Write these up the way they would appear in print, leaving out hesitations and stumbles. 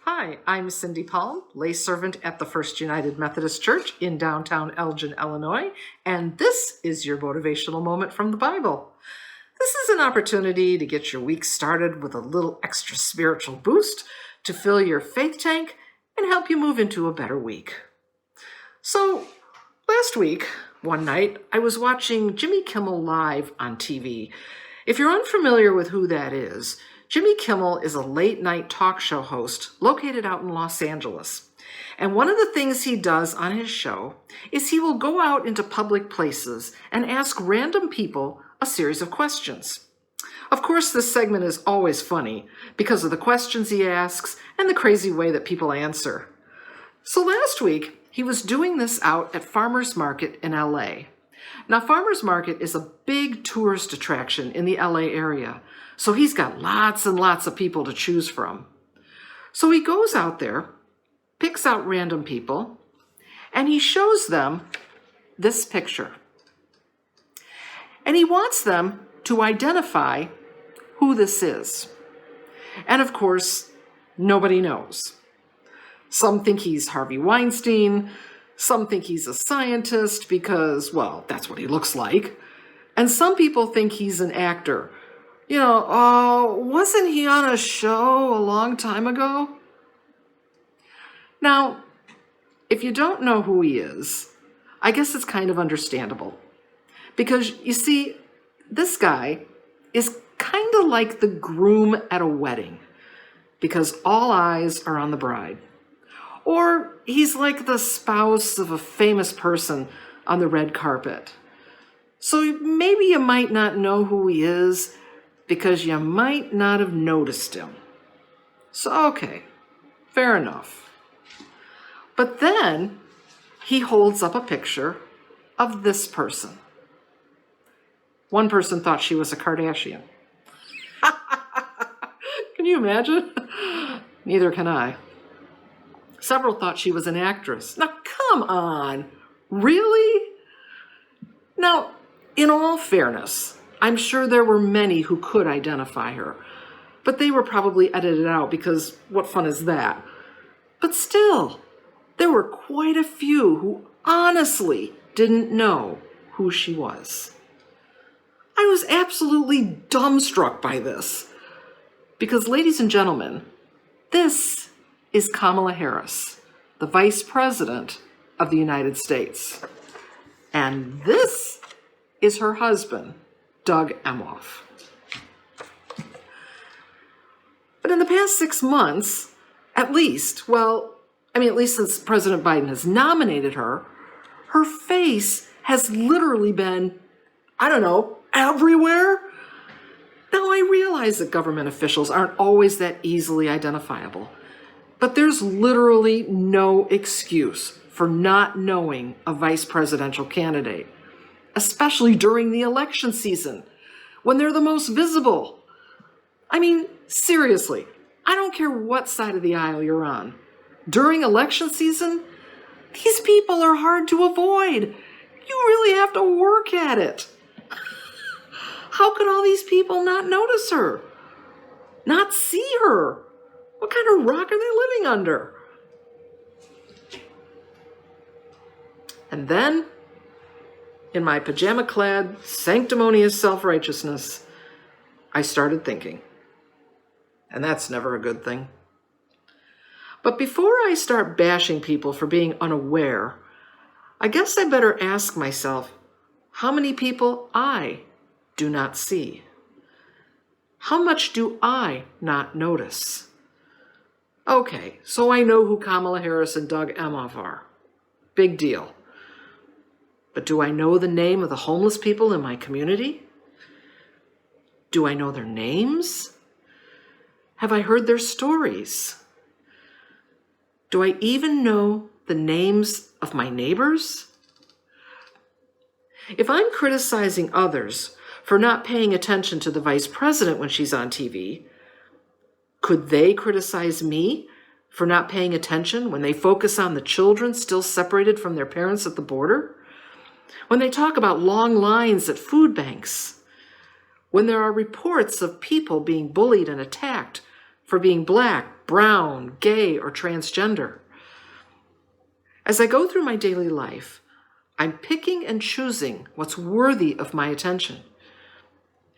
Hi, I'm Cindy Palm, lay servant at the First United Methodist Church in downtown Elgin, Illinois, and this is your motivational moment from the Bible. This is an opportunity to get your week started with a little extra spiritual boost to fill your faith tank and help you move into a better week. So, last week, one night, I was watching Jimmy Kimmel Live on TV. If you're unfamiliar with who that is, Jimmy Kimmel is a late-night talk show host located out in Los Angeles. And one of the things he does on his show is he will go out into public places and ask random people a series of questions. Of course, this segment is always funny because of the questions he asks and the crazy way that people answer. So last week, he was doing this out at Farmers Market in LA. Now, Farmers Market is a big tourist attraction in the LA area, so he's got lots and lots of people to choose from. So he goes out there, picks out random people, and he shows them this picture. And he wants them to identify who this is. And of course, nobody knows. Some think he's Harvey Weinstein. Some think he's a scientist because, well, that's what he looks like. And some people think he's an actor. Wasn't he on a show a long time ago? Now, if you don't know who he is, I guess it's kind of understandable. Because, you see, this guy is kind of like the groom at a wedding, because all eyes are on the bride. Or he's like the spouse of a famous person on the red carpet. So maybe you might not know who he is because you might not have noticed him. So, okay, fair enough. But then he holds up a picture of this person. One person thought she was a Kardashian. Can you imagine? Neither can I. Several thought she was an actress. Now, come on. Really? Now, in all fairness, I'm sure there were many who could identify her, but they were probably edited out because what fun is that? But still, there were quite a few who honestly didn't know who she was. I was absolutely dumbstruck by this because, ladies and gentlemen, this is Kamala Harris, the Vice President of the United States. And this is her husband, Doug Emhoff. But in the past 6 months, at least since President Biden has nominated her, her face has literally been, everywhere. Now, I realize that government officials aren't always that easily identifiable, but there's literally no excuse for not knowing a vice presidential candidate, especially during the election season, when they're the most visible. Seriously, I don't care what side of the aisle you're on. During election season, these people are hard to avoid. You really have to work at it. How could all these people not notice her? Not see her? What kind of rock are they living under? And then, in my pajama-clad, sanctimonious self-righteousness, I started thinking. And that's never a good thing. But before I start bashing people for being unaware, I guess I better ask myself how many people I do not see. How much do I not notice? Okay, so I know who Kamala Harris and Doug Emhoff are. Big deal. But do I know the name of the homeless people in my community? Do I know their names? Have I heard their stories? Do I even know the names of my neighbors? If I'm criticizing others for not paying attention to the vice president when she's on TV, could they criticize me for not paying attention when they focus on the children still separated from their parents at the border? When they talk about long lines at food banks? When there are reports of people being bullied and attacked for being black, brown, gay, or transgender. As I go through my daily life, I'm picking and choosing what's worthy of my attention.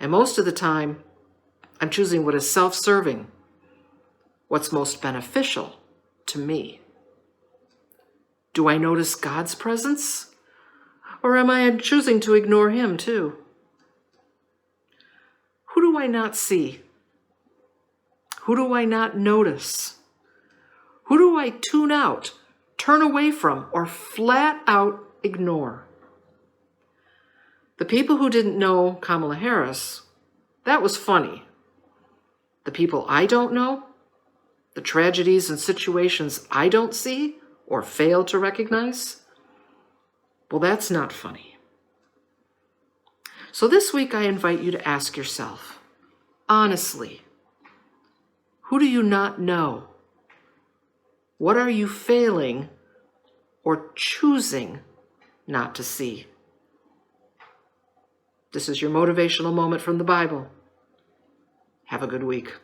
And most of the time, I'm choosing what is self-serving, what's most beneficial to me. Do I notice God's presence? Or am I choosing to ignore him too? Who do I not see? Who do I not notice? Who do I tune out, turn away from, or flat out ignore? The people who didn't know Kamala Harris, that was funny. The people I don't know, the tragedies and situations I don't see or fail to recognize, well, that's not funny. So this week I invite you to ask yourself, honestly, who do you not know? What are you failing or choosing not to see? This is your motivational moment from the Bible. Have a good week.